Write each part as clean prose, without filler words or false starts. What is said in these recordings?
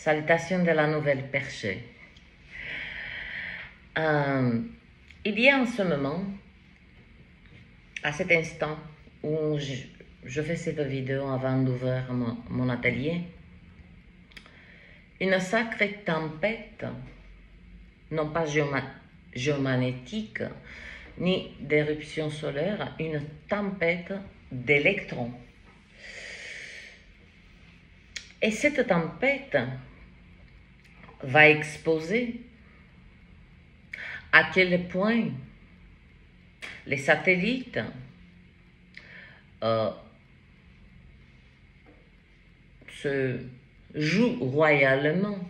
Salutations de la nouvelle perchée. Il y a en ce moment, à cet instant où je fais cette vidéo avant d'ouvrir mon atelier, une sacrée tempête, non pas géomagnétique, ni d'éruption solaire, une tempête d'électrons. Et cette tempête va exposer à quel point les satellites se jouent royalement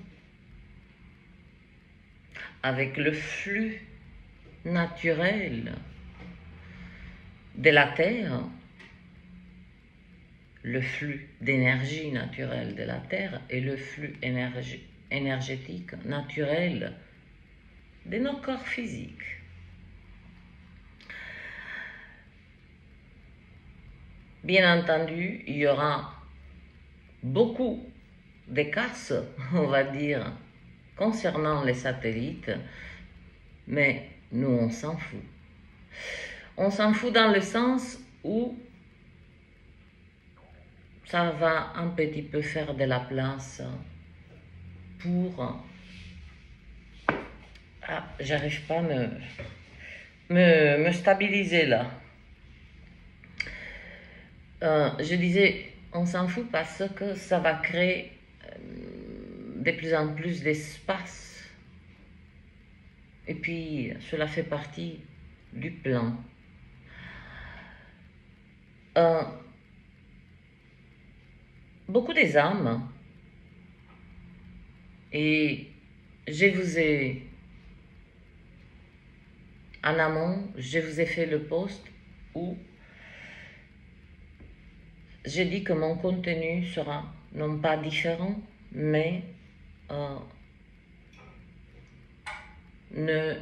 avec le flux naturel de la Terre, le flux d'énergie naturelle de la Terre et le flux énergétique naturel de nos corps physiques. Bien entendu, il y aura beaucoup de casses, on va dire, concernant les satellites, mais nous, on s'en fout. On s'en fout dans le sens où ça va un petit peu faire de la place pour... Ah, j'arrive pas à me stabiliser là. Je disais, on s'en fout parce que ça va créer de plus en plus d'espace. Et puis, cela fait partie du plan. Beaucoup des âmes, et je vous ai, en amont, je vous ai fait le post où je dis que mon contenu sera non pas différent, mais ne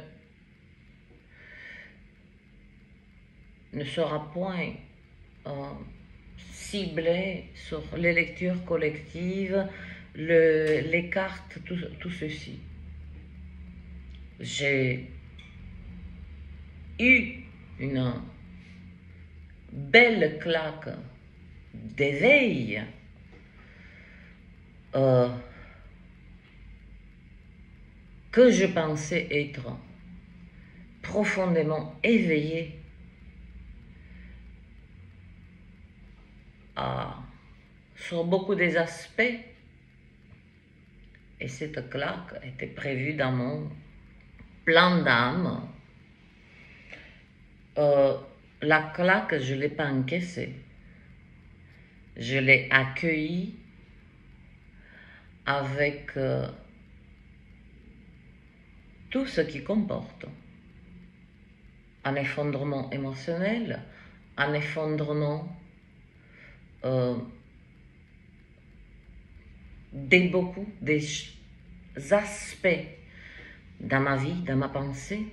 sera point ciblé sur les lectures collectives, les cartes, tout ceci. J'ai eu une belle claque d'éveil que je pensais être profondément éveillé sur beaucoup des aspects, et cette claque était prévue dans mon plan d'âme. La claque, je ne l'ai pas encaissée. Je l'ai accueillie avec tout ce qui comporte un effondrement émotionnel, un effondrement beaucoup des aspects dans ma vie, dans ma pensée,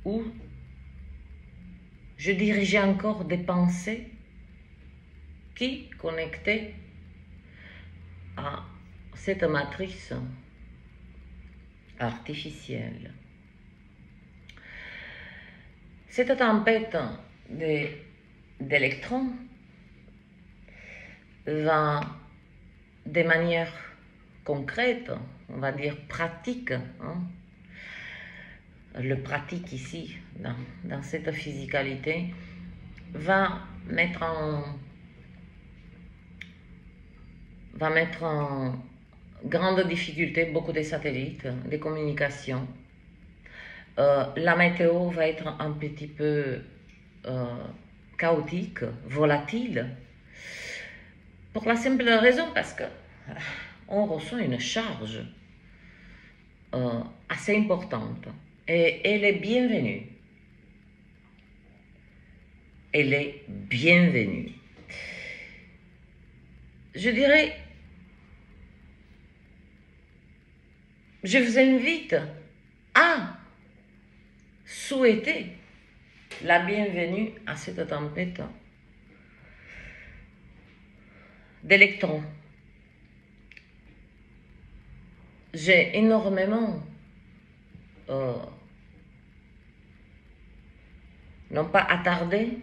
où je dirigeais encore des pensées qui connectaient à cette matrice artificielle. Cette tempête d'électrons va de manière concrète, on va dire pratique, le pratique ici, dans cette physicalité, va mettre en grande difficulté beaucoup de satellites, des communications. La météo va être un petit peu chaotique, volatile, pour la simple raison parce que on reçoit une charge assez importante et elle est bienvenue. Elle est bienvenue. Je dirais, je vous invite à souhaiter la bienvenue à cette tempête d'électrons j'ai énormément, non pas attardé,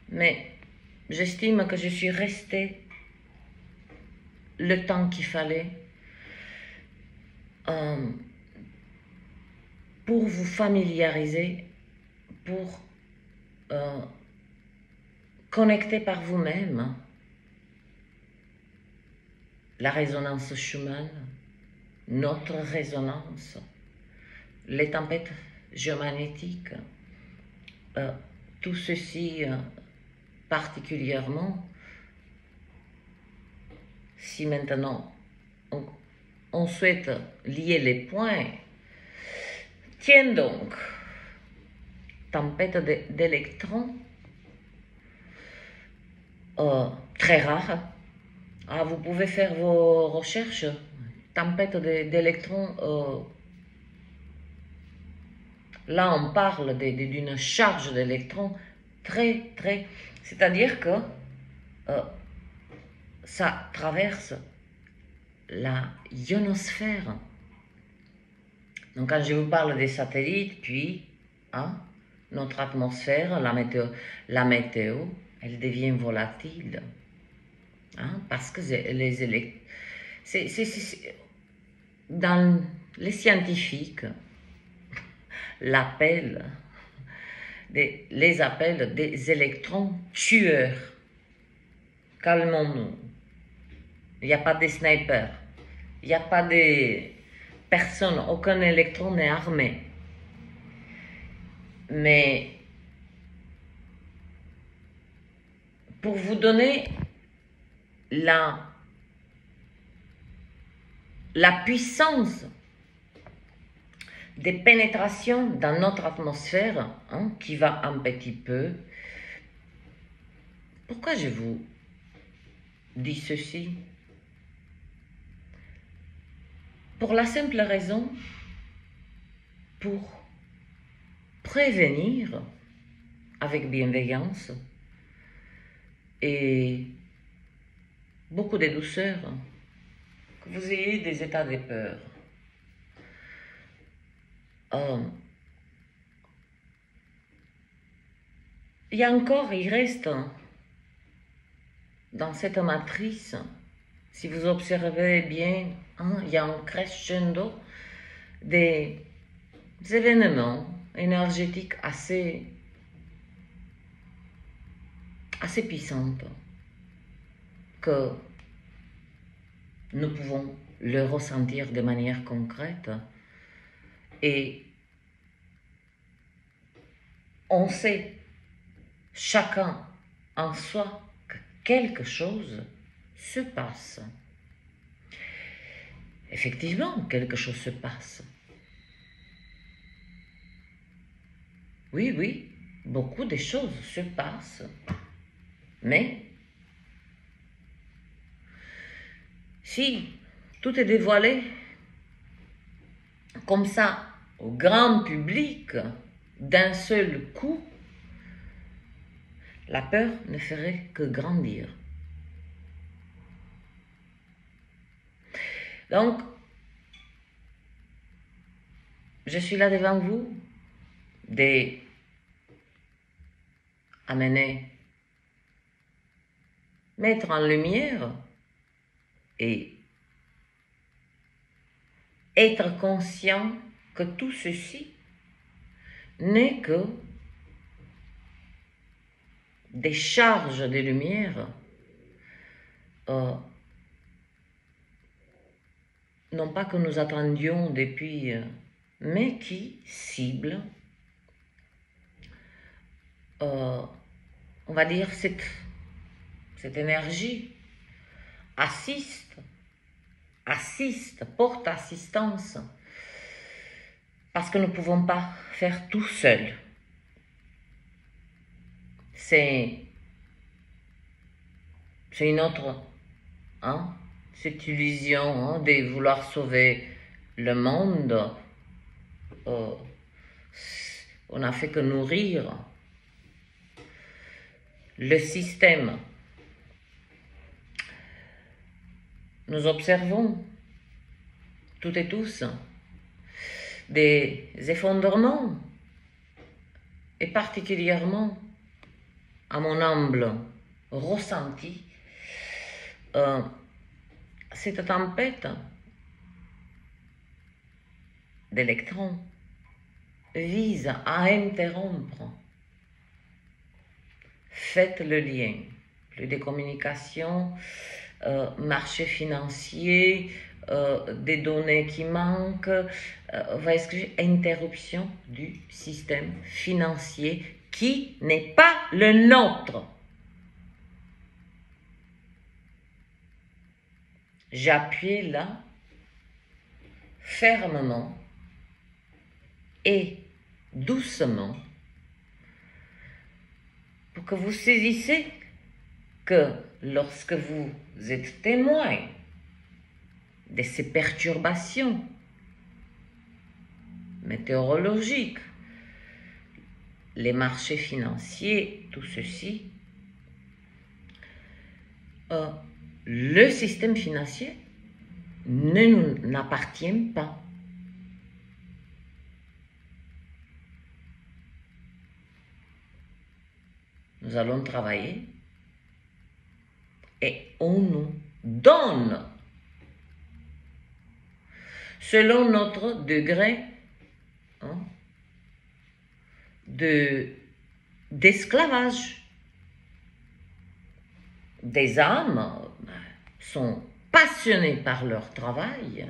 mais j'estime que je suis restée le temps qu'il fallait pour vous familiariser, pour connecter par vous-même la résonance Schumann, notre résonance, les tempêtes géomagnétiques, tout ceci particulièrement si maintenant on souhaite lier les points. Tiens donc, tempête d'électrons, très rare. Ah, vous pouvez faire vos recherches. Tempête d'électrons, là on parle d'une charge d'électrons très, c'est-à-dire que ça traverse la ionosphère. Donc quand je vous parle des satellites, puis notre atmosphère, la météo, elle devient volatile. Parce que dans les scientifiques, les appellent des électrons tueurs. Calmons-nous. Il n'y a pas de snipers. Il n'y a pas de personne, aucun électron n'est armé. Mais pour vous donner la puissance des pénétrations dans notre atmosphère, qui va un petit peu. Pourquoi je vous dis ceci? Pour la simple raison, pour prévenir avec bienveillance et beaucoup de douceur que vous ayez des états de peur. Il reste dans cette matrice, si vous observez bien, il y a un crescendo des événements énergétiques assez puissants que nous pouvons le ressentir de manière concrète et on sait chacun en soi que quelque chose se passe. Effectivement, quelque chose se passe. Oui, beaucoup de choses se passent, mais si tout est dévoilé comme ça au grand public d'un seul coup, la peur ne ferait que grandir. Donc, je suis là devant vous, mettre en lumière et être conscient que tout ceci n'est que des charges de lumière, non pas que nous attendions depuis, mais qui ciblent, on va dire, cette énergie, assiste, porte assistance, parce que nous ne pouvons pas faire tout seul. C'est une autre, cette illusion de vouloir sauver le monde. On n'a fait que nourrir le système. Nous observons toutes et tous, des effondrements, et particulièrement, à mon humble ressenti, cette tempête d'électrons vise à interrompre. Faites le lien. Plus de communication, marché financier, des données qui manquent, interruption du système financier qui n'est pas le nôtre. J'appuie là fermement et doucement pour que vous saisissez que lorsque vous êtes témoin de ces perturbations météorologiques, les marchés financiers, tout ceci, le système financier ne nous appartient pas. Nous allons travailler et on nous donne, selon notre degré d'esclavage. Des âmes sont passionnées par leur travail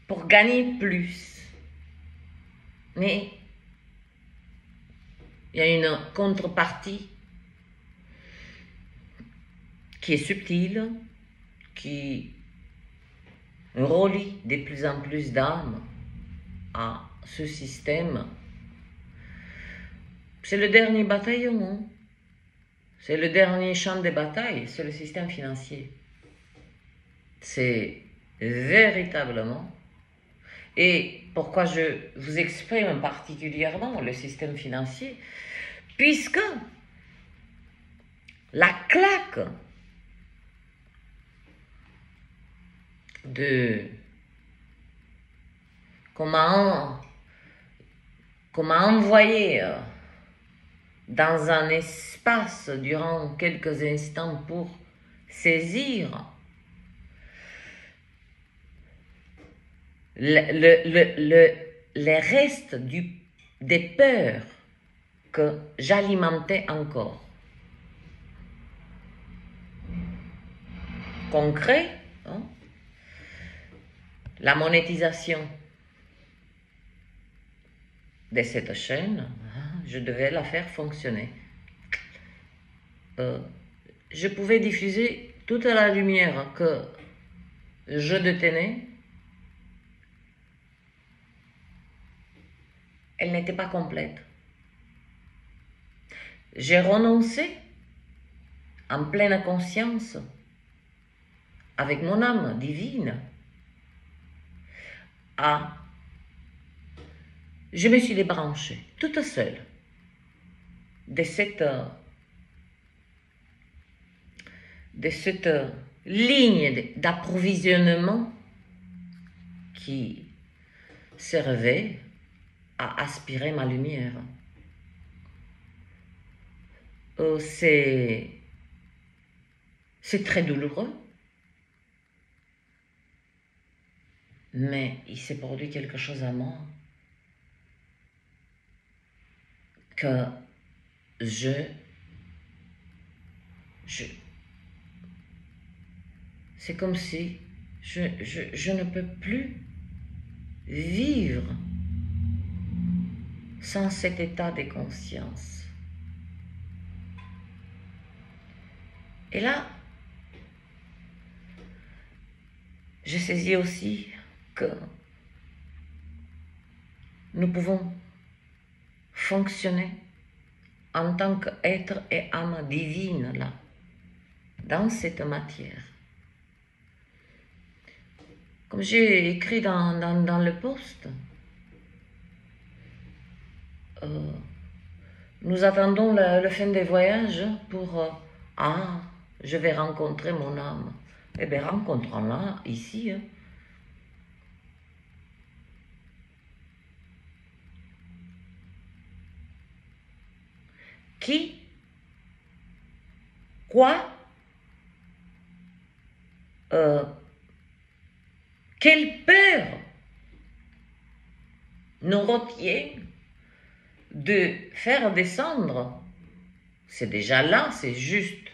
pour gagner plus. Mais il y a une contrepartie qui est subtile, qui relie de plus en plus d'âmes à ce système. C'est le dernier bataillon, hein? C'est le dernier champ de bataille, c'est le système financier. C'est véritablement, et pourquoi je vous exprime particulièrement le système financier, puisque la claque de comment envoyer dans un espace durant quelques instants pour saisir les restes des peurs que j'alimentais encore. Concret, hein? La monétisation de cette chaîne, je devais la faire fonctionner. Je pouvais diffuser toute la lumière que je détenais. Elle n'était pas complète. J'ai renoncé en pleine conscience, avec mon âme divine, je me suis débranchée toute seule de cette ligne d'approvisionnement qui servait à aspirer ma lumière. C'est très douloureux, mais il s'est produit quelque chose à moi que c'est comme si je ne peux plus vivre sans cet état de conscience. Et là, j'ai saisi aussi que nous pouvons fonctionner en tant qu'être et âme divine là, dans cette matière. Comme j'ai écrit dans le post, nous attendons le fin des voyages pour je vais rencontrer mon âme. Eh bien, rencontrons-la ici. Hein. Qui? Quoi? Quelle peur nous retient de faire descendre? C'est déjà là, c'est juste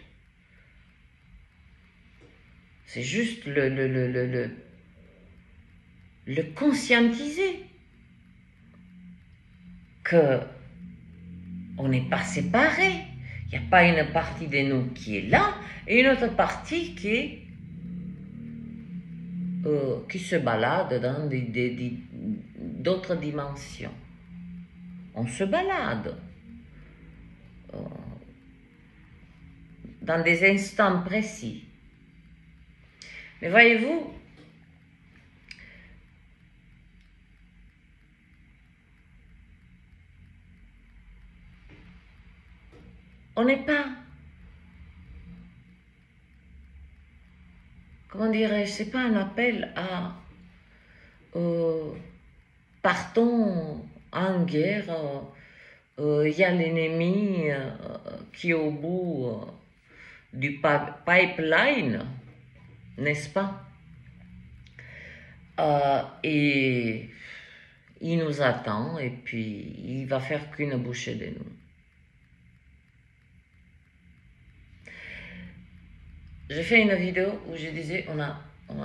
le conscientiser que on n'est pas séparés. Il n'y a pas une partie de nous qui est là et une autre partie qui se balade dans d'autres dimensions. On se balade dans des instants précis. Mais voyez-vous, on n'est pas, comment dirais-je, c'est pas un appel à partons en guerre, il y a l'ennemi qui est au bout du pipeline, n'est-ce pas? Et il nous attend et puis il va faire qu'une bouchée de nous. J'ai fait une vidéo où je disais on n'a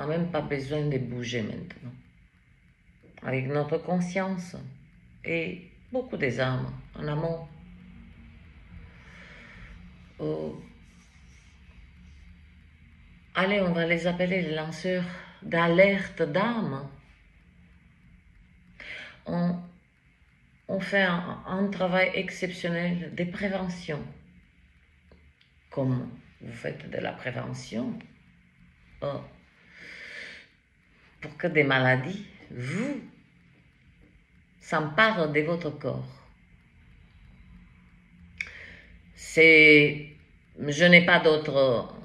même pas besoin de bouger maintenant. Avec notre conscience et beaucoup des âmes en amont. Allez, on va les appeler les lanceurs d'alerte d'âme. On fait un travail exceptionnel de prévention. Comme vous faites de la prévention pour que des maladies s'emparent de votre corps. Je n'ai pas d'autre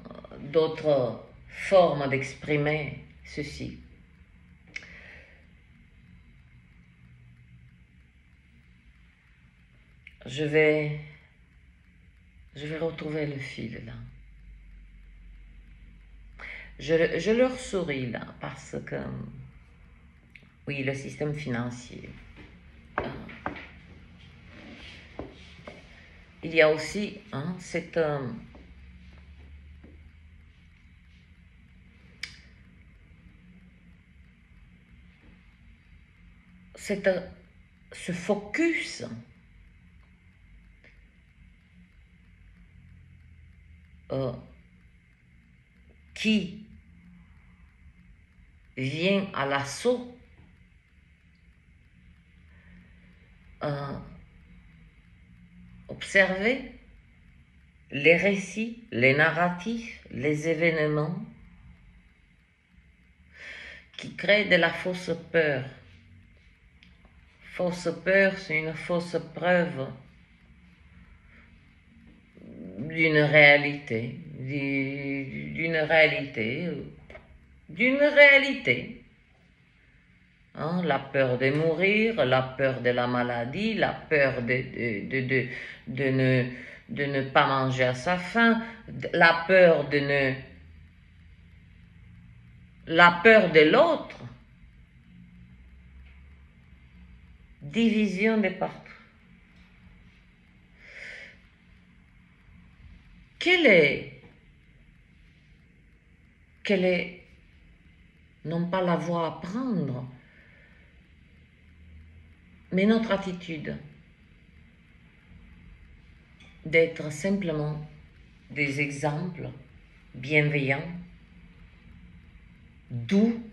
forme d'exprimer ceci. Je vais retrouver le fil là. Je leur souris là parce que, oui, le système financier. Il y a aussi ce focus qui vient à l'assaut observer les récits, les narratifs, les événements qui créent de la fausse peur. Fausse peur, c'est une fausse preuve d'une réalité, Hein, la peur de mourir, la peur de la maladie, la peur de ne pas manger à sa faim, la peur de l'autre. Division de partout. Quelle est non pas la voie à prendre, mais notre attitude d'être simplement des exemples bienveillants, doux,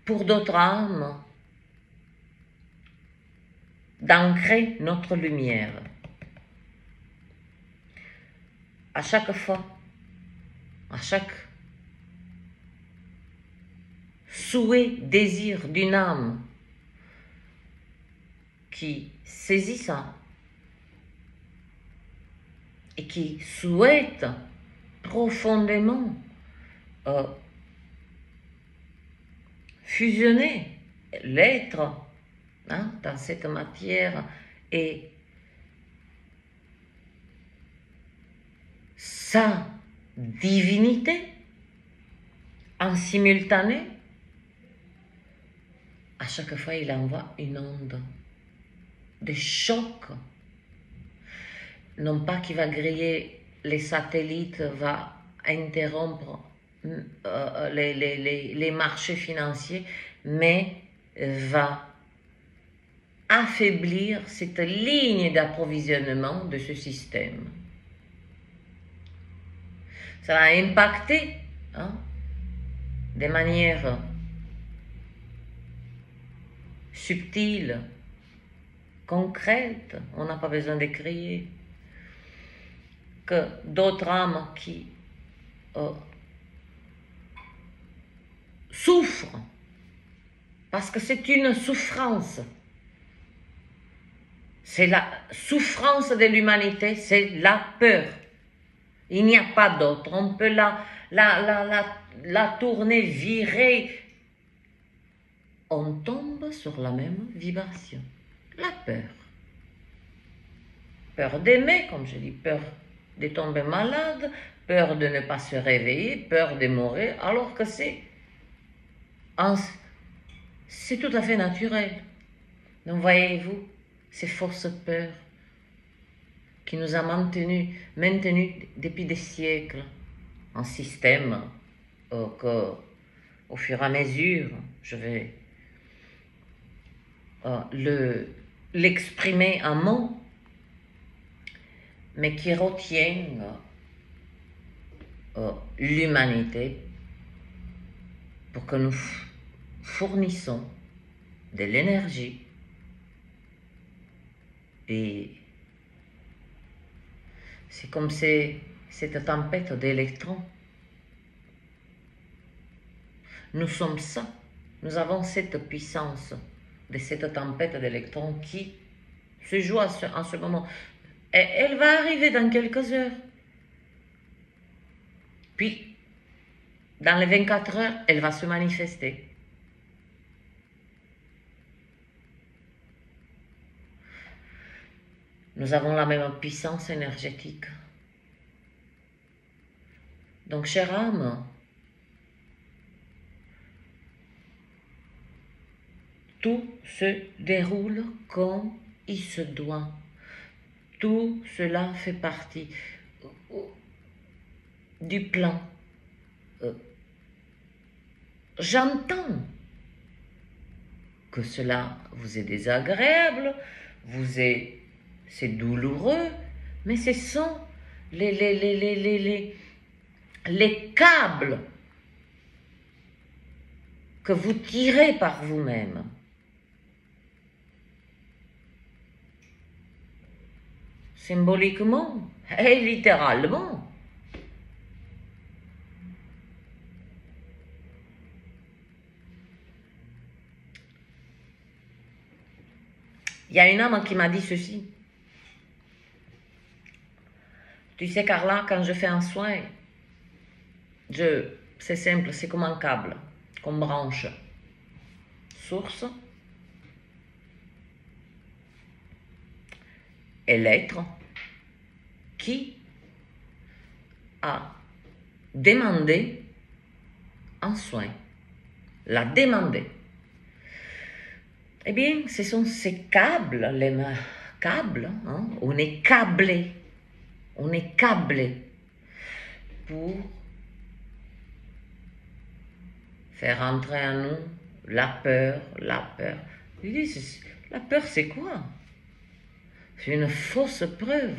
pour d'autres âmes, d'ancrer notre lumière. À chaque fois, à chaque souhait, désir d'une âme qui saisit ça, et qui souhaitent profondément fusionner l'être dans cette matière et sa divinité en simultané, à chaque fois il envoie une onde de choc. Non pas qu'il va griller les satellites, va interrompre les marchés financiers, mais va affaiblir cette ligne d'approvisionnement de ce système. Ça va impacter de manière subtile, concrète, on n'a pas besoin de crier, que d'autres âmes qui souffrent, parce que c'est une souffrance. C'est la souffrance de l'humanité, c'est la peur. Il n'y a pas d'autre. On peut la tourner, virer. On tombe sur la même vibration. La peur. Peur d'aimer, comme je dis, peur de tomber malade, peur de ne pas se réveiller, peur de mourir, alors que c'est tout à fait naturel. Donc voyez-vous, ces fausses peurs qui nous a maintenus depuis des siècles, un système que, au fur et à mesure, je vais l'exprimer en mots, mais qui retient l'humanité pour que nous fournissons de l'énergie et c'est comme cette tempête d'électrons. Nous sommes ça, nous avons cette puissance de cette tempête d'électrons qui se joue en ce moment. Et elle va arriver dans quelques heures. Puis, dans les 24 heures, elle va se manifester. Nous avons la même puissance énergétique. Donc, chère âme, tout se déroule comme il se doit. Tout cela fait partie du plan. J'entends que cela vous est désagréable, c'est douloureux, mais ce sont les câbles que vous tirez par vous-même. Symboliquement et littéralement. Il y a une âme qui m'a dit ceci. Tu sais, Carla, quand je fais un soin, c'est simple, c'est comme un câble qu'on branche. Source et l'être qui a demandé un soin, l'a demandé. Eh bien, ce sont ces câbles, les câbles, on est câblé pour faire entrer en nous la peur. Je dis, la peur c'est quoi? C'est une fausse preuve.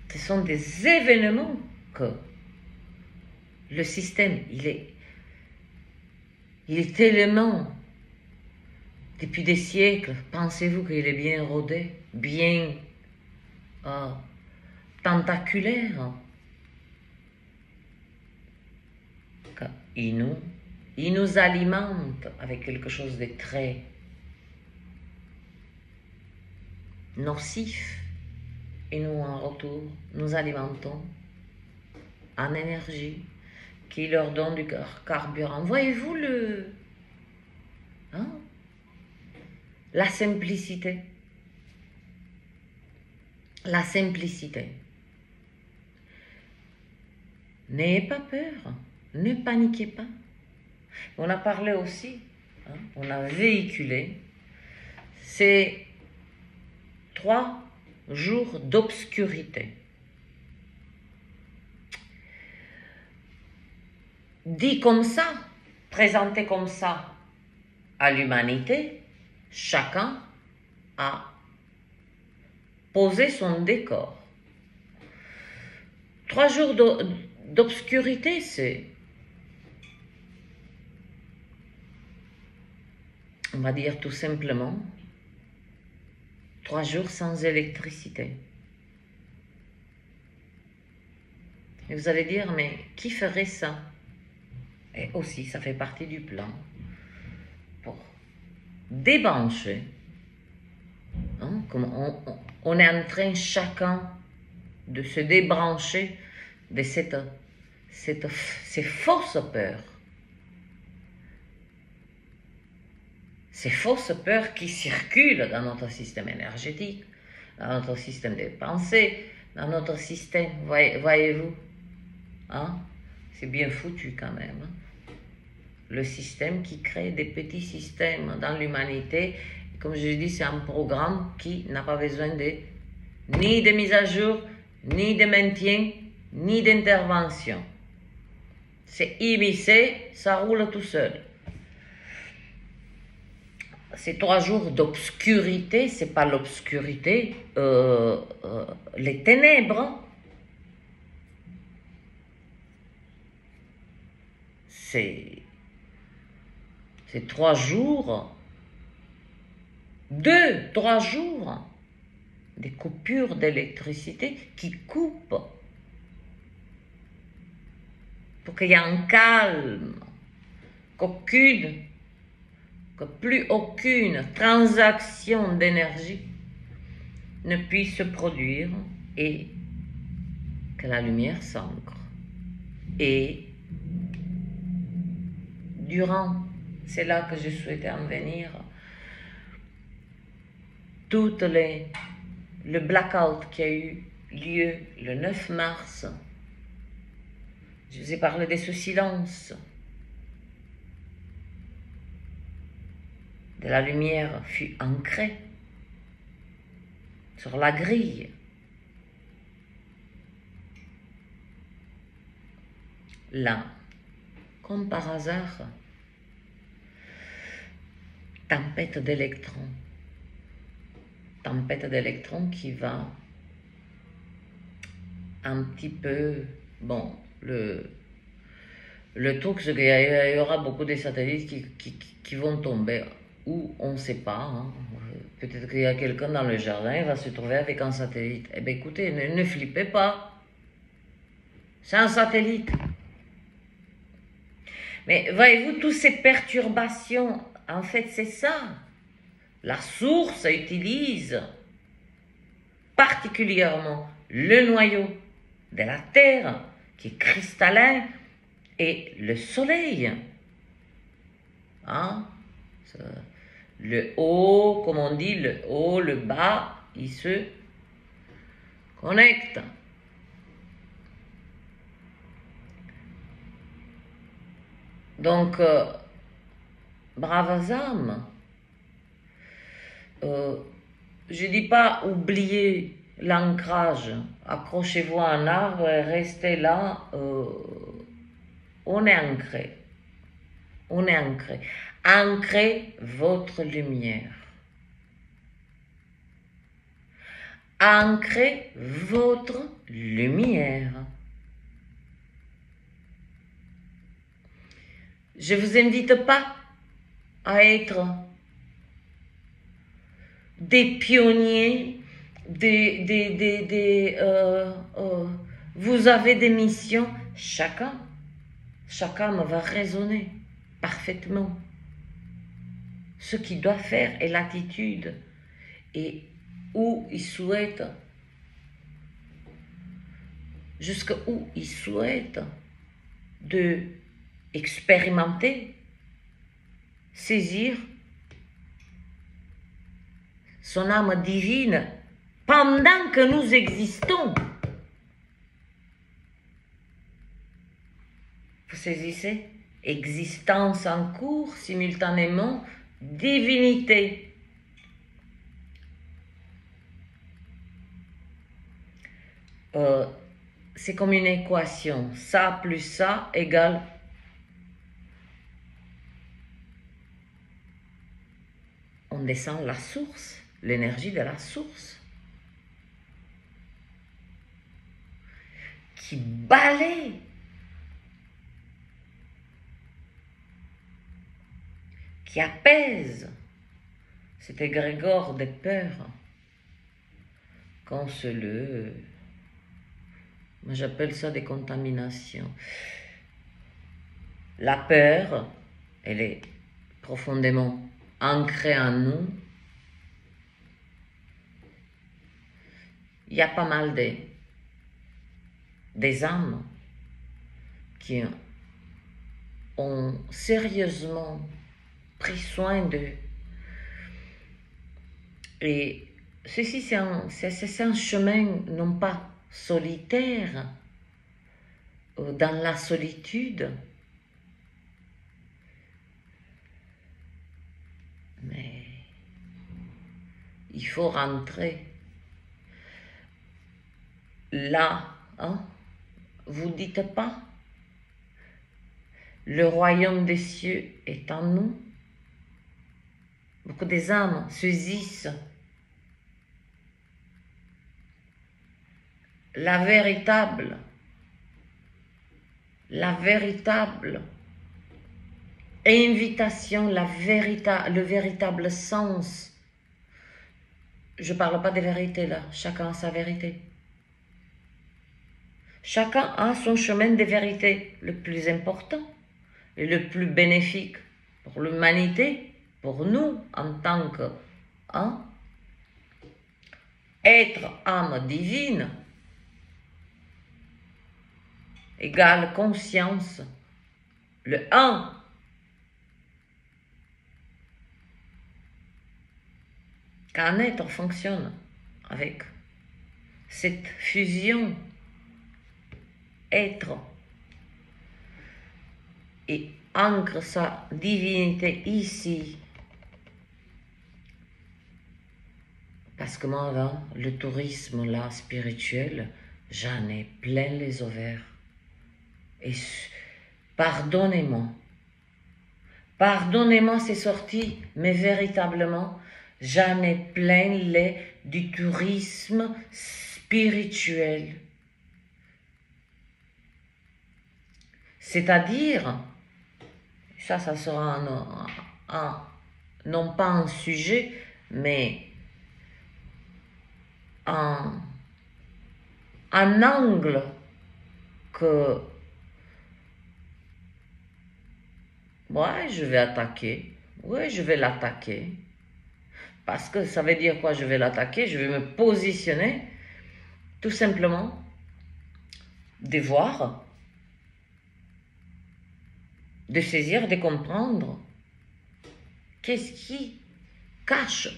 Ce sont des événements que le système, il est tellement, depuis des siècles, pensez-vous qu'il est bien rodé, bien tentaculaire? Il nous alimente avec quelque chose de très nocif, et nous, en retour, nous alimentons en énergie qui leur donne du carburant. Voyez-vous hein, la simplicité? La simplicité. N'ayez pas peur, ne paniquez pas. On a parlé aussi, hein, on a véhiculé ces 3 jours d'obscurité. Dit comme ça, présenté comme ça à l'humanité, chacun a posé son décor. 3 jours d'obscurité, c'est, on va dire tout simplement, 3 jours sans électricité. Et vous allez dire, mais qui ferait ça? Et aussi, ça fait partie du plan pour débrancher. Hein, comme on est en train chacun de se débrancher de ces fausses peurs. Ces fausses peurs qui circulent dans notre système énergétique, dans notre système de pensée, dans notre système, voyez-vous, hein? C'est bien foutu quand même. Hein? Le système qui crée des petits systèmes dans l'humanité, comme je dis, c'est un programme qui n'a pas besoin ni de mise à jour, ni de maintien, ni d'intervention. C'est immiscé, ça roule tout seul. Ces 3 jours d'obscurité, c'est pas l'obscurité, les ténèbres. C'est 3 jours, 2-3 jours, des coupures d'électricité qui coupent pour qu'il y ait un calme, que plus aucune transaction d'énergie ne puisse se produire et que la lumière s'ancre. Et durant, c'est là que je souhaitais en venir, le blackout qui a eu lieu le 9 mars, je vous ai parlé de ce silence, de la lumière fut ancrée sur la grille. Là, comme par hasard, tempête d'électrons. Tempête d'électrons qui va un petit peu, bon, le truc, c'est qu'il y aura beaucoup de satellites qui vont tomber, ou on ne sait pas, hein. Peut-être qu'il y a quelqu'un dans le jardin, il va se trouver avec un satellite. Eh bien écoutez, ne flippez pas, c'est un satellite. Mais voyez-vous, toutes ces perturbations, en fait c'est ça. La source utilise particulièrement le noyau de la Terre, qui est cristallin, et le Soleil. Hein? Le haut, comme on dit, le haut, le bas, ils se connectent. Donc, braves âmes, je ne dis pas oublier l'ancrage, accrochez-vous à un arbre et restez là, on est ancré. On est ancré. Ancrez votre lumière. Ancrez votre lumière. Je ne vous invite pas à être des pionniers, vous avez des missions, chacun va raisonner parfaitement ce qu'il doit faire et l'attitude et où il souhaite jusqu'où il souhaite de expérimenter, saisir son âme divine pendant que nous existons. Vous saisissez? Existence en cours, simultanément, divinité. C'est comme une équation. Ça plus ça égale on descend la source, l'énergie de la source, qui balaie, qui apaise cet égrégore de peur cancelleux. Moi j'appelle ça des contaminations. La peur, elle est profondément ancrée en nous. Il y a pas mal des âmes qui ont sérieusement pris soin d'eux. Et ceci, c'est un chemin non pas solitaire, dans la solitude, mais il faut rentrer là, hein? Vous dites pas, le royaume des cieux est en nous. Beaucoup des âmes saisissent la véritable invitation, le véritable sens. Je ne parle pas de vérité là, chacun a sa vérité. Chacun a son chemin de vérité le plus important et le plus bénéfique pour l'humanité, pour nous en tant que être âme divine, égale conscience, le un. Qu'un être fonctionne avec cette fusion être et ancre sa divinité ici. Parce que moi, là, le tourisme, là, spirituel, j'en ai plein les ovaires. Et pardonnez-moi. Pardonnez-moi, c'est sorti, mais véritablement, j'en ai plein les du tourisme spirituel. C'est-à-dire, ça sera non pas un sujet, mais un angle que ouais, je vais attaquer. Ouais, je vais l'attaquer. Parce que ça veut dire quoi, je vais l'attaquer? Je vais me positionner, tout simplement, de voir, de saisir, de comprendre qu'est-ce qui cache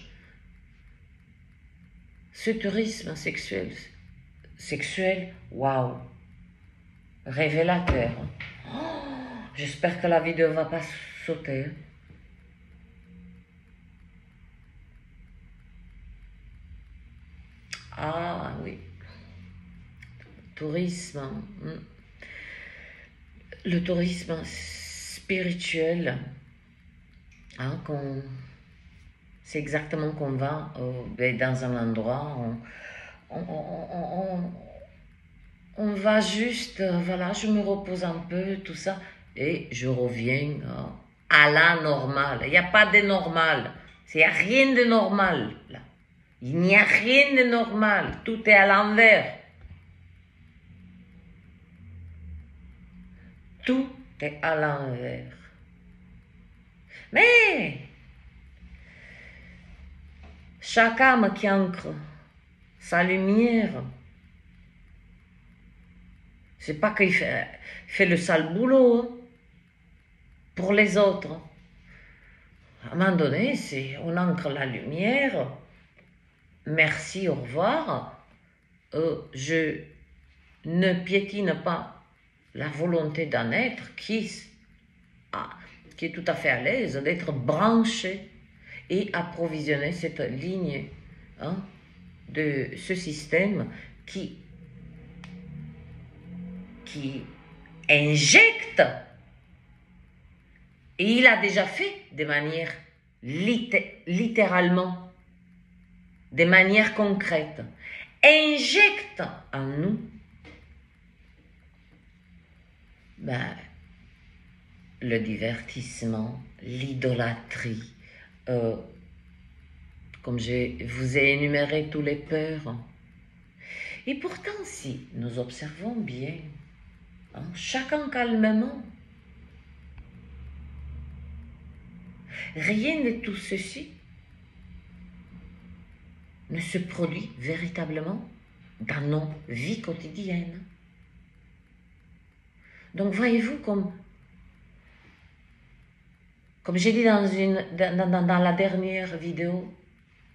ce tourisme sexuel, waouh, révélateur. Oh, j'espère que la vidéo va pas sauter. Ah oui, tourisme, le tourisme spirituel, hein, c'est exactement qu'on va dans un endroit, on va juste, voilà, je me repose un peu, tout ça, et je reviens à la normale. Il n'y a pas de normal, il n'y a rien de normal là. Il n'y a rien de normal, tout est à l'envers. Tout est à l'envers. Mais chaque âme qui ancre sa lumière C'est pas qu'il fait le sale boulot hein, pour les autres. À un moment donné, on ancre la lumière. Merci, au revoir. Je ne piétine pas la volonté d'un être qui est tout à fait à l'aise d'être branché et approvisionner cette ligne hein, de ce système qui injecte, et il a déjà fait de manière littéralement, de manière concrète, injecte en nous le divertissement, l'idolâtrie, comme je vous ai énuméré tous les peurs. Et pourtant, si nous observons bien, hein, chacun calmement, rien de tout ceci ne se produit véritablement dans nos vies quotidiennes. Donc voyez-vous, comme j'ai dit dans la dernière vidéo,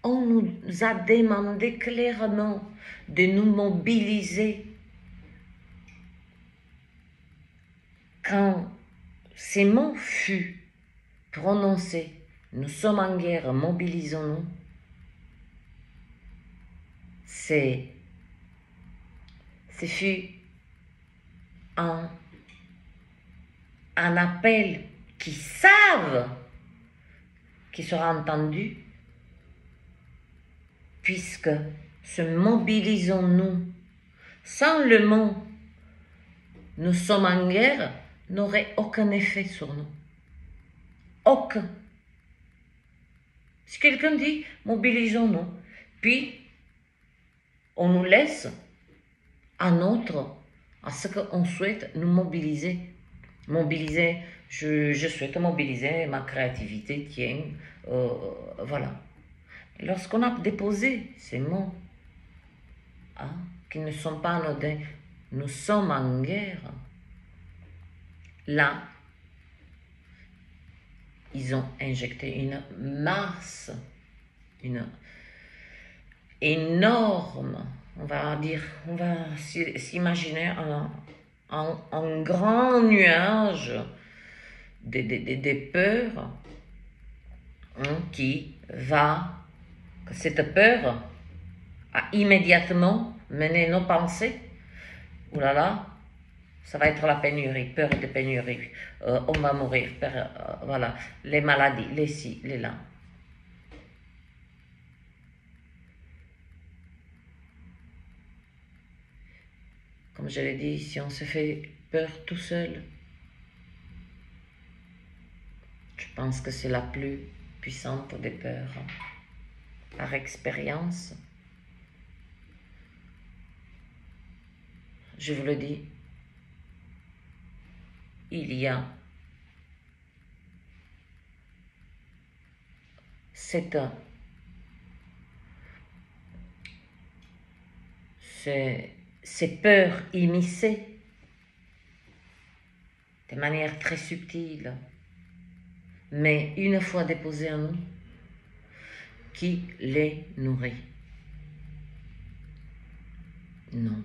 on nous a demandé clairement de nous mobiliser. Quand ces mots furent prononcés, nous sommes en guerre, mobilisons-nous, ce fut un appel qui savent qui sera entendu, puisque se mobilisons-nous sans le mot nous sommes en guerre n'aurait aucun effet sur nous. Aucun. Si quelqu'un dit mobilisons-nous, puis on nous laisse à ce qu'on souhaite nous mobiliser. Mobiliser, je souhaite mobiliser ma créativité, tiens, voilà. Lorsqu'on a déposé ces mots, hein, qui ne sont pas anodins, nous sommes en guerre, là, ils ont injecté une masse, une énorme, on va s'imaginer un grand nuage de peur hein, que cette peur a immédiatement mené nos pensées. Ouh là là, ça va être la pénurie, peur de pénurie, on va mourir, voilà, les maladies, les ci, les là. Comme je l'ai dit, si on se fait peur tout seul, je pense que c'est la plus puissante des peurs. Par expérience, je vous le dis, il y a ces peurs immiscées de manière très subtile, mais une fois déposées en nous, qui les nourrit? Non.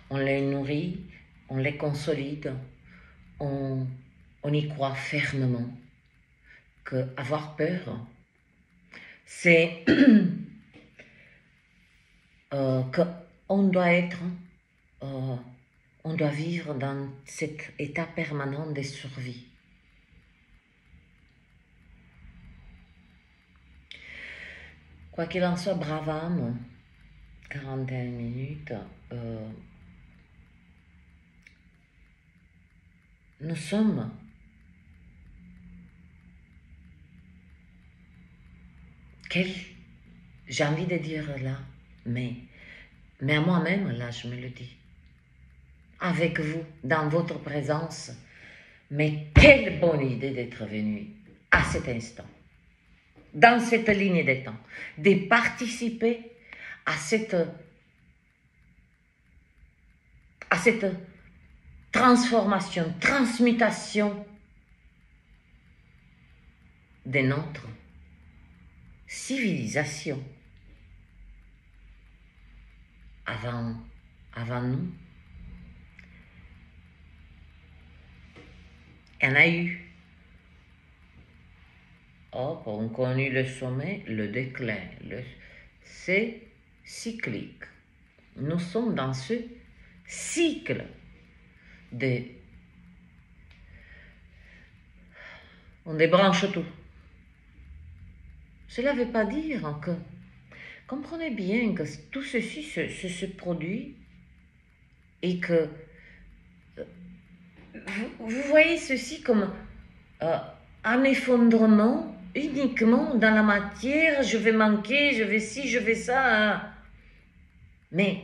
On les nourrit, on les consolide, on y croit fermement que avoir peur, c'est qu'on doit on doit vivre dans cet état permanent de survie. Quoi qu'il en soit, brave âme, 41 minutes, nous sommes j'ai envie de dire là, mais à moi-même, là, je me le dis, avec vous, dans votre présence, mais quelle bonne idée d'être venu à cet instant, dans cette ligne de temps, de participer à cette transformation, transmutation de notre civilisation. Avant nous, il y en a eu. Or, on connaît le sommet, le déclin. C'est cyclique. Nous sommes dans ce cycle on débranche tout. Cela ne veut pas dire que, comprenez bien que tout ceci se produit et que vous voyez ceci comme un effondrement uniquement dans la matière, je vais manquer, je vais ci, je vais ça. Mais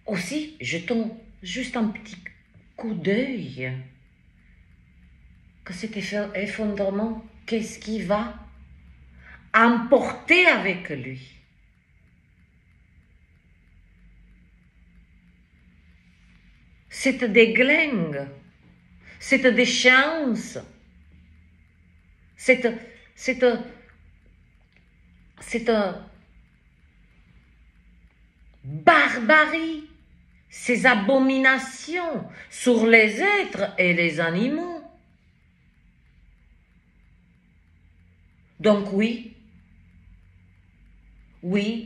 aussi, jetons juste un petit coup d'œil que cet effondrement, qu'est-ce qui va emporter avec lui? Cette déglingue, cette déchéance, cette barbarie, ces abominations sur les êtres et les animaux. Donc oui,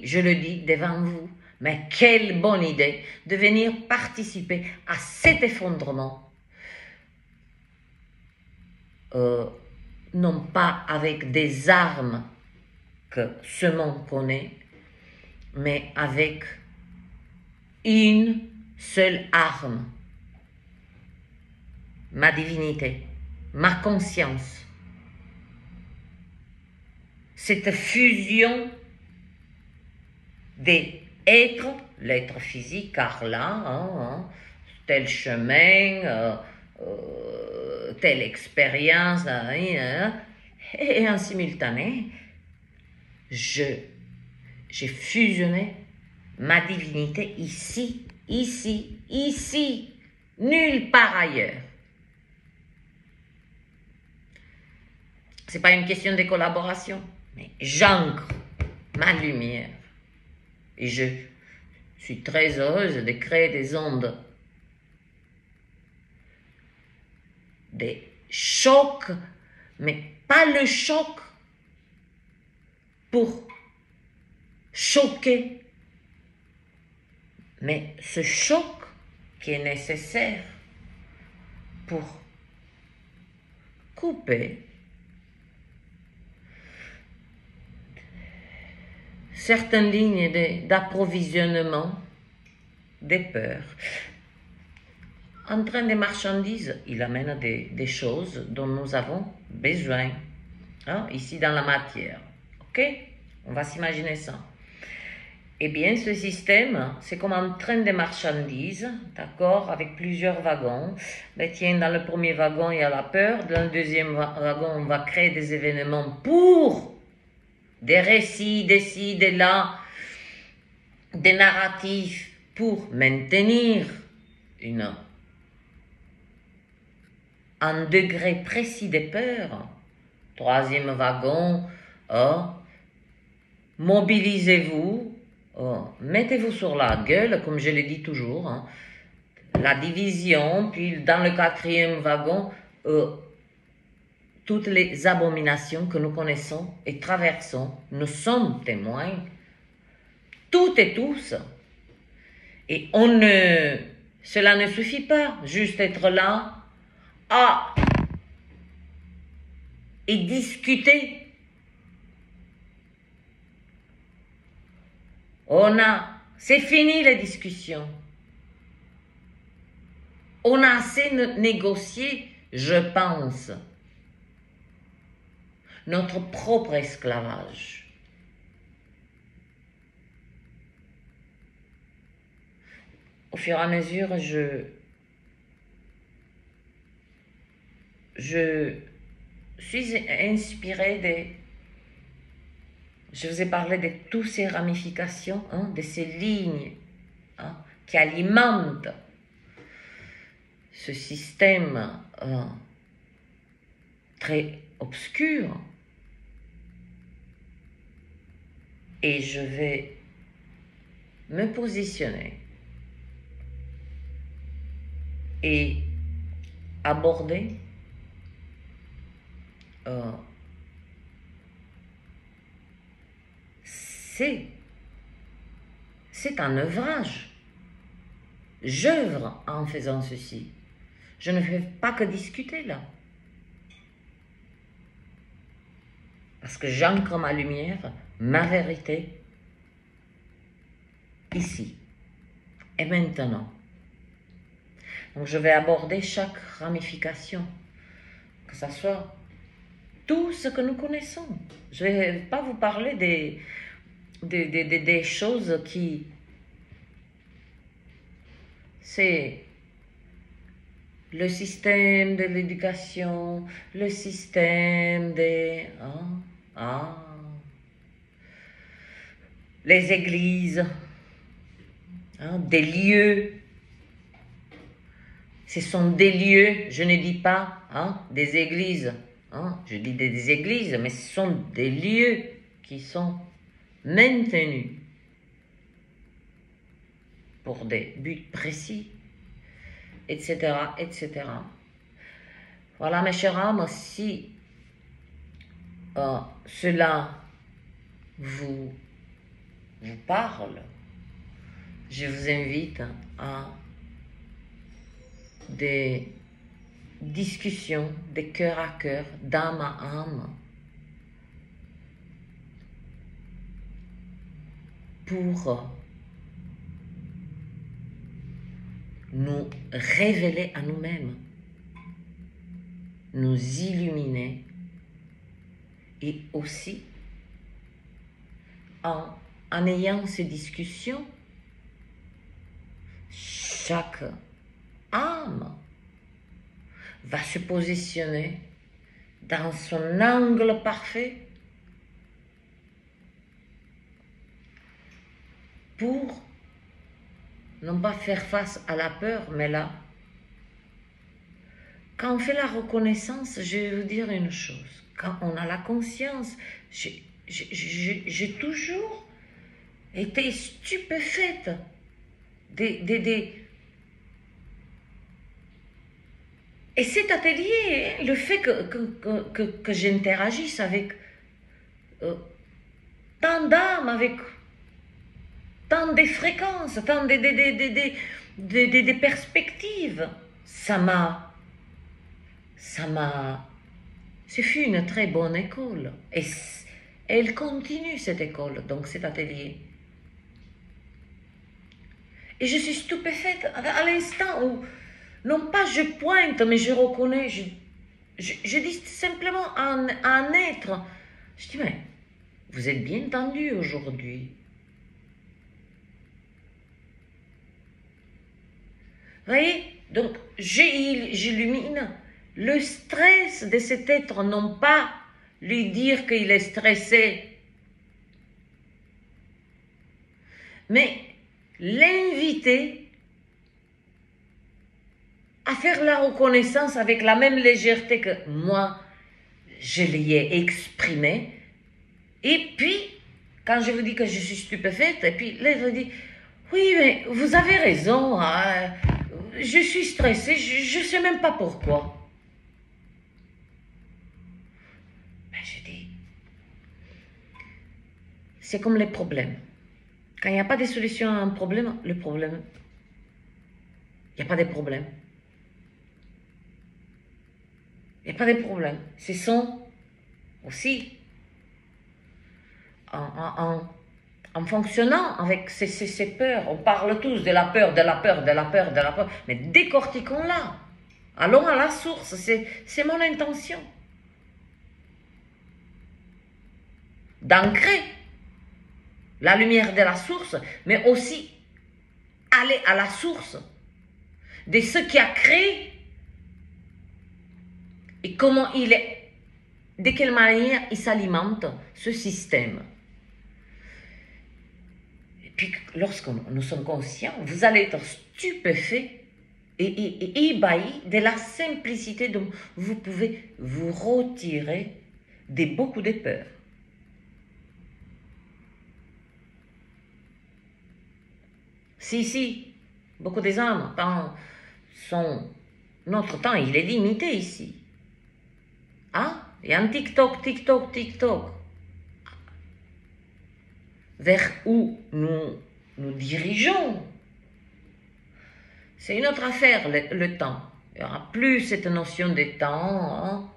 je le dis devant vous, mais quelle bonne idée de venir participer à cet effondrement. Non pas avec des armes que ce monde connaît, mais avec une seule arme, ma divinité, ma conscience. Cette fusion des êtres, l'être physique, car là, tel chemin, telle expérience, et en simultané, j'ai fusionné ma divinité ici, nulle part ailleurs. C'est pas une question de collaboration, mais j'ancre ma lumière. Et je suis très heureuse de créer des ondes, des chocs, mais pas le choc pour choquer, mais ce choc qui est nécessaire pour couper certaines lignes d'approvisionnement des peurs. En train de marchandises, il amène des choses dont nous avons besoin, ici dans la matière. Ok? On va s'imaginer ça. Eh bien, ce système, c'est comme un train de marchandises, d'accord, avec plusieurs wagons. Mais tiens, dans le premier wagon, il y a la peur. Dans le deuxième wagon, on va créer des événements pour des récits, des ci, des là, des narratifs pour maintenir un degré précis de peur. Troisième wagon, mobilisez-vous, mettez-vous sur la gueule, comme je le dis toujours, la division, puis dans le quatrième wagon, toutes les abominations que nous connaissons et traversons, nous sommes témoins, toutes et tous. Et cela ne suffit pas, juste être là, et discuter. C'est fini les discussions. On a assez négocié, je pense, notre propre esclavage. Au fur et à mesure, je suis inspirée je vous ai parlé de toutes ces ramifications, de ces lignes qui alimente ce système très obscur. Et je vais me positionner et aborder c'est un œuvrage. J'œuvre en faisant ceci. Je ne fais pas que discuter là. Parce que j'ancre ma lumière, ma vérité, ici et maintenant. Donc je vais aborder chaque ramification, que ce soit tout ce que nous connaissons. Je ne vais pas vous parler des choses qui... C'est le système de l'éducation, le système des... les églises, des lieux. Ce sont des lieux, je ne dis pas des églises. Je dis des églises, mais ce sont des lieux qui sont maintenus pour des buts précis, etc., etc. Voilà, mes chers âmes, si cela vous parle, je vous invite à des discussions de cœur à cœur, d'âme à âme, pour nous révéler à nous-mêmes, nous illuminer, et aussi en ayant ces discussions, chaque âme va se positionner dans son angle parfait pour non pas faire face à la peur, mais là, quand on fait la reconnaissance, je vais vous dire une chose, quand on a la conscience, j'ai toujours été stupéfaite Et cet atelier, le fait que j'interagisse avec tant d'âmes, avec tant de fréquences, tant de perspectives, ce fut une très bonne école. Et elle continue, cette école, donc cet atelier. Et je suis stupéfaite à l'instant où, non pas je pointe, mais je reconnais, je dis simplement à un être, je dis, mais vous êtes bien tendu aujourd'hui. Vous voyez, donc j'illumine le stress de cet être, non pas lui dire qu'il est stressé, mais l'inviter à faire la reconnaissance avec la même légèreté que moi, je l'y ai exprimé. Et puis, quand je vous dis que je suis stupéfaite, et puis l'être dit, oui, mais vous avez raison, je suis stressée, je ne sais même pas pourquoi. Ben, je dis, c'est comme les problèmes. Quand il n'y a pas de solution à un problème, il n'y a pas de problème. Il n'y a pas de problème. Ce sont aussi, en fonctionnant avec ces peurs, on parle tous de la peur, de la peur, de la peur, de la peur, mais décortiquons-la. Allons à la source, c'est mon intention. D'ancrer la lumière de la source, mais aussi aller à la source de ce qui a créé et comment il est, de quelle manière il s'alimente, ce système. Et puis lorsque nous sommes conscients, vous allez être stupéfait et ébahi de la simplicité dont vous pouvez vous retirer de beaucoup de peurs. Si, beaucoup des âmes notre temps, il est limité ici. Ah, il y a un TikTok. Vers où nous dirigeons, c'est une autre affaire, le temps. Il n'y aura plus cette notion de temps. Hein.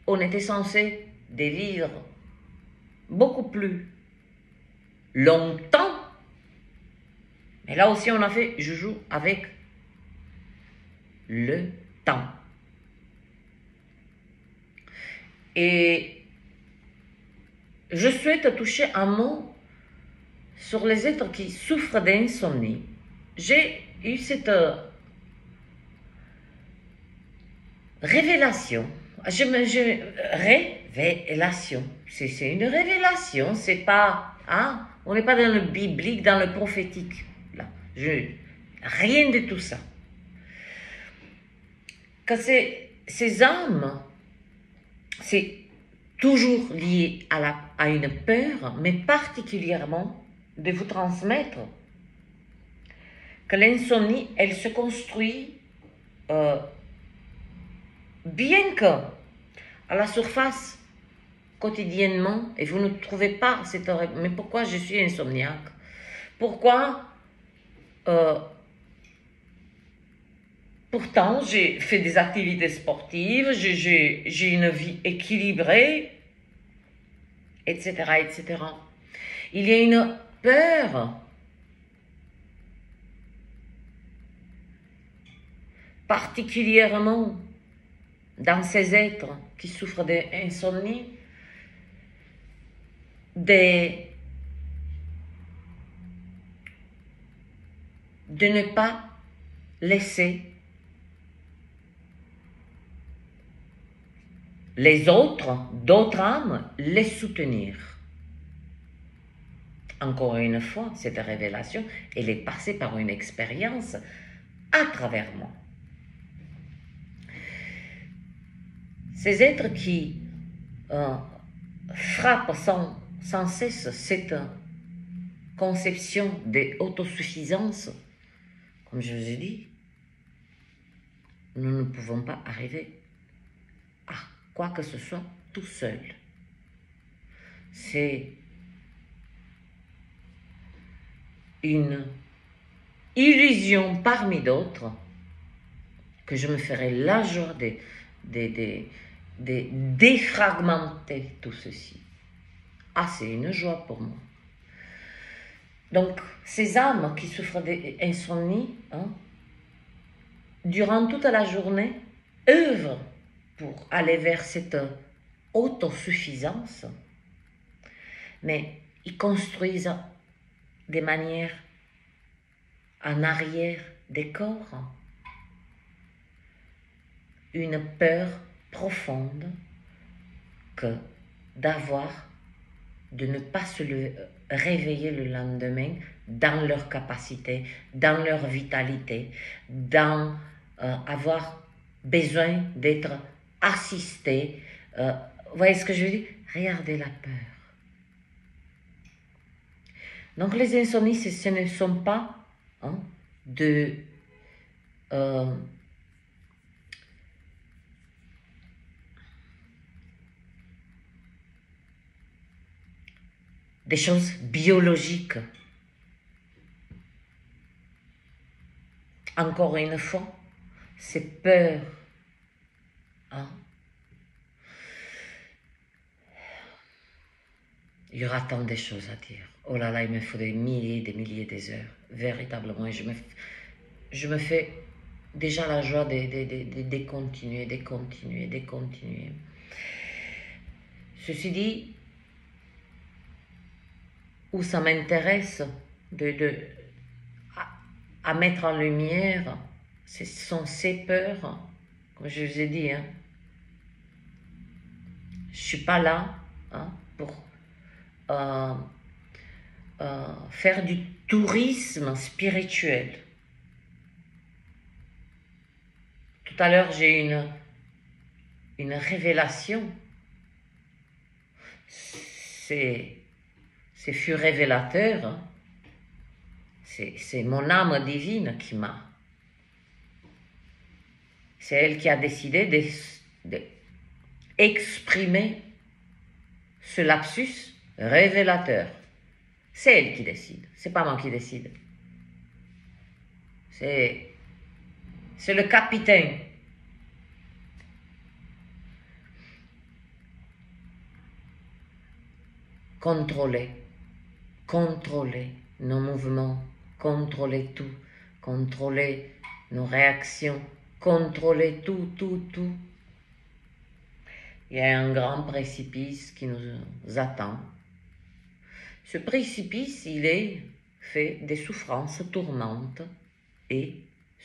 On était censé de vivre beaucoup plus longtemps. Mais là aussi, on a fait, je joue avec le temps. Et je souhaite toucher un mot sur les êtres qui souffrent d'insomnie. J'ai eu cette révélation. Révélation. C'est une révélation. C'est pas, hein, on n'est pas dans le biblique, dans le prophétique. Là, rien de tout ça. Que ces âmes, c'est toujours lié à une peur, mais particulièrement de vous transmettre que l'insomnie, elle se construit bien que à la surface, quotidiennement, et vous ne trouvez pas cette... Mais pourquoi je suis insomniaque? Pourquoi pourtant, j'ai fait des activités sportives, j'ai une vie équilibrée, etc., etc. Il y a une peur particulièrement dans ces êtres qui souffrent d'insomnie, de ne pas laisser les autres, d'autres âmes, les soutenir. Encore une fois, cette révélation, elle est passée par une expérience à travers moi. Ces êtres qui frappent sans cesse cette conception d'autosuffisance, comme je vous ai dit, nous ne pouvons pas arriver à quoi que ce soit tout seul. C'est une illusion parmi d'autres que je me ferai la joie de défragmenter tout ceci. Ah, c'est une joie pour moi. Donc, ces âmes qui souffrent d'insomnie, hein, durant toute la journée, œuvrent pour aller vers cette autosuffisance, mais ils construisent des manières en arrière des corps une peur profonde que de ne pas se réveiller le lendemain dans leur capacité, dans leur vitalité, dans avoir besoin d'être assisté. Vous voyez ce que je veux dire? Regardez la peur. Donc les insomnies, ce ne sont pas des choses biologiques. Encore une fois, c'est peur. Il y aura tant de choses à dire. Oh là là, il me faut des milliers d'heures. Véritablement, je me fais déjà la joie de continuer. Ceci dit, où ça m'intéresse à mettre en lumière, ce sont ces peurs, comme je vous ai dit. Je ne suis pas là pour euh, faire du tourisme spirituel. Tout à l'heure, j'ai une révélation. C'est fut révélateur. Hein. C'est mon âme divine qui m'a. C'est elle qui a décidé d'exprimer ce lapsus révélateur. C'est elle qui décide, c'est pas moi qui décide. C'est le capitaine. Contrôler nos mouvements, contrôler tout, contrôler nos réactions, contrôler tout. Il y a un grand précipice qui nous attend. Ce précipice, il est fait des souffrances tourmentes et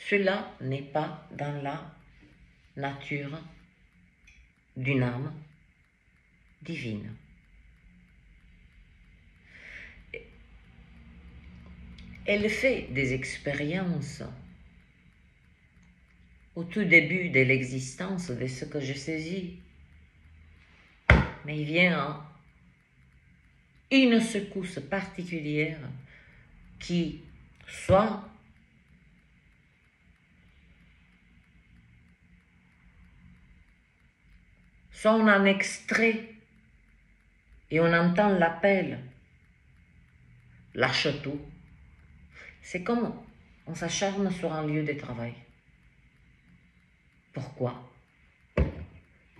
cela n'est pas dans la nature d'une âme divine. Elle fait des expériences au tout début de l'existence de ce que je saisis. Mais il vient une secousse particulière qui soit on en extrait et on entend l'appel, lâche tout. C'est comme on s'acharne sur un lieu de travail. Pourquoi?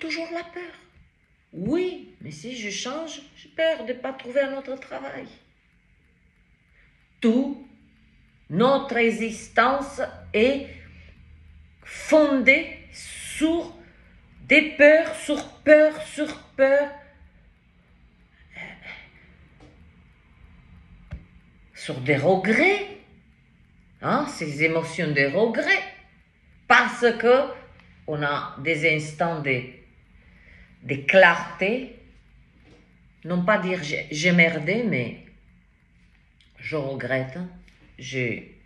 Toujours la peur. Oui, mais si je change, j'ai peur de ne pas trouver un autre travail. Tout, notre existence est fondée sur des peurs, sur peur, sur des regrets, hein, ces émotions de regret, parce que on a des instants de clarté, non pas dire j'ai merdé, mais je regrette, j'ai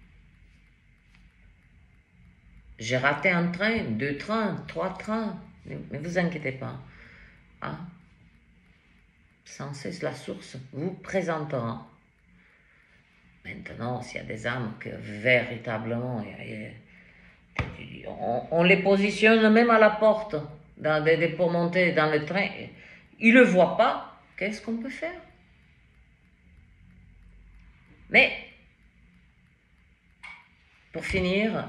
raté un train, 2 trains, 3 trains, mais vous inquiétez pas, hein? Sans cesse la source vous présentera. Maintenant, s'il y a des âmes que véritablement, on les positionne même à la porte pour monter dans le train, ils ne le voient pas, qu'est-ce qu'on peut faire? Mais, pour finir,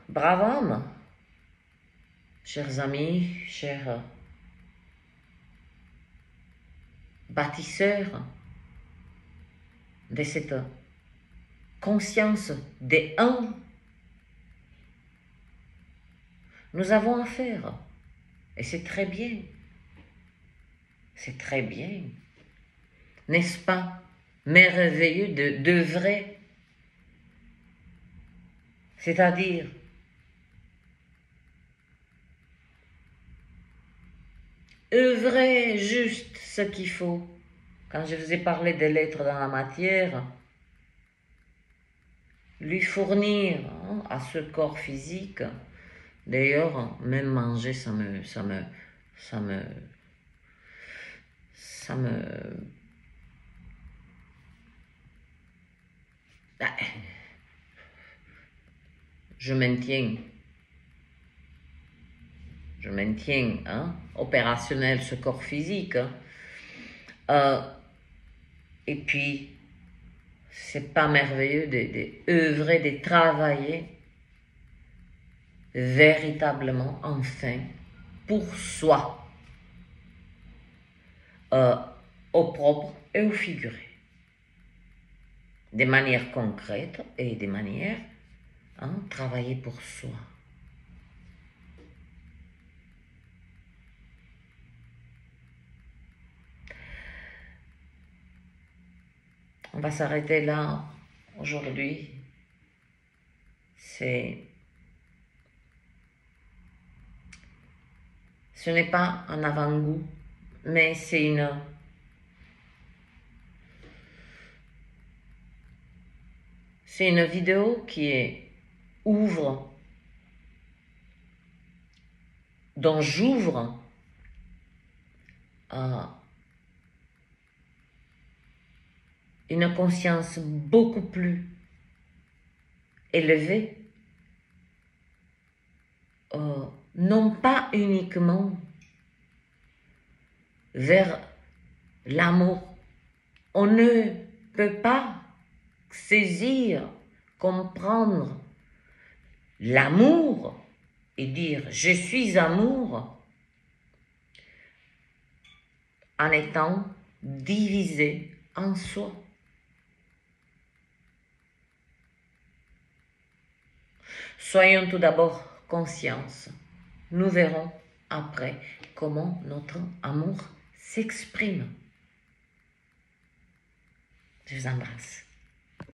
brave homme, chers amis, chers bâtisseurs de cette conscience des un, nous avons affaire, et c'est très bien, n'est-ce pas merveilleux d'œuvrer, c'est-à-dire œuvrer juste ce qu'il faut. Quand je vous ai parlé de l'être dans la matière, lui fournir à ce corps physique. D'ailleurs, même manger, ça me je maintiens opérationnel ce corps physique. Et puis, c'est pas merveilleux d'œuvrer, de travailler véritablement, enfin, pour soi, au propre et au figuré, de manière concrète et de manière travailler pour soi. On va s'arrêter là aujourd'hui. Ce n'est pas un avant-goût mais c'est une vidéo dont j'ouvre une conscience beaucoup plus élevée, non pas uniquement vers l'amour. On ne peut pas saisir, comprendre l'amour et dire « je suis amour » en étant divisé en soi. Soyons tout d'abord conscients. Nous verrons après comment notre amour s'exprime. Je vous embrasse.